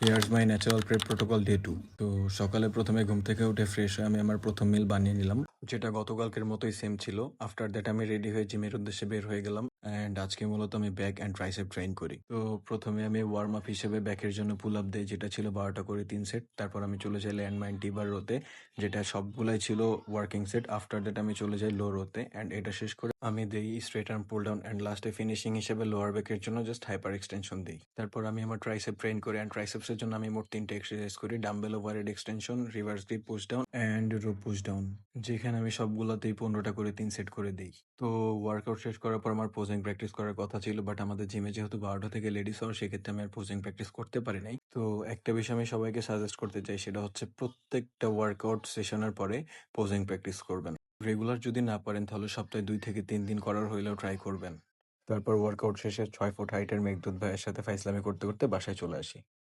Here's মাই natural prep protocol day 2। তো সকালে প্রথমে ঘুম থেকে উঠে ফ্রেশ হয়ে আমি আমার প্রথম মিল বানিয়ে নিলাম, যেটা গতকালকের মতোই সেম ছিল। আফটার দ্যাট আমি রেডি হয়ে জিমের উদ্দেশ্যে বের হয়ে গেলাম। অ্যান্ড আজকে মূলত আমি ব্যাক অ্যান্ড ট্রাইসেপ ট্রেন করি। তো প্রথমে আমি ওয়ার্ম আপ হিসেবে ব্যাকের জন্য পুল আপ দেই, যেটা ছিল 12টা করে 3 সেট। তারপর আমি চলে যাই ল্যান্ডমাইন টিবার রোতে, যেটা সবগুলাই ছিল ওয়ার্কিং সেট। আফটার দ্যাট আমি চলে যাই লো রোতে, অ্যান্ড এটা শেষ করে আমি দেই straight arm pull down, and লাস্টে ফিনিশিং হিসেবে লোয়ার ব্যাকের জন্য জাস্ট হাইপার এক্সটেনশন দিই। তারপর আমি আমার ট্রাইসেপ ট্রেন করি, অ্যান্ড ট্রাইসেপসের জন্য আমি মোট 3টে এক্সারসাইজ করি: dumbbell overhead extension, reverse grip push down, and rope push down, যেখানে আমি সবগুলোতেই 15টা করে 3 সেট করে দিই। তো ওয়ার্কআউট শেষ করার পর আমার পোজিং প্র্যাকটিস করার কথা ছিল, বাট আমাদের জিমে যেহেতু 12টা থেকে লেডিস হওয়ার, সেক্ষেত্রে আমি আর পোজিং প্র্যাকটিস করতে পারি নাই। তো একটা বিষয় আমি সবাইকে সাজেস্ট করতে চাই, সেটা হচ্ছে প্রত্যেকটা ওয়ার্কআউট সেশনের পরে পোজিং প্র্যাকটিস করবেন। রেগুলার যদি না পারেন, তাহলে সপ্তাহে 2 থেকে 3 দিন করার হইলেও ট্রাই করবেন। তারপর ওয়ার্কআউট শেষে 6 ফুট হাইটের মেঘদূত ভাইয়ের সাথে ফাইজলামি করতে করতে বাসায় চলে আসি।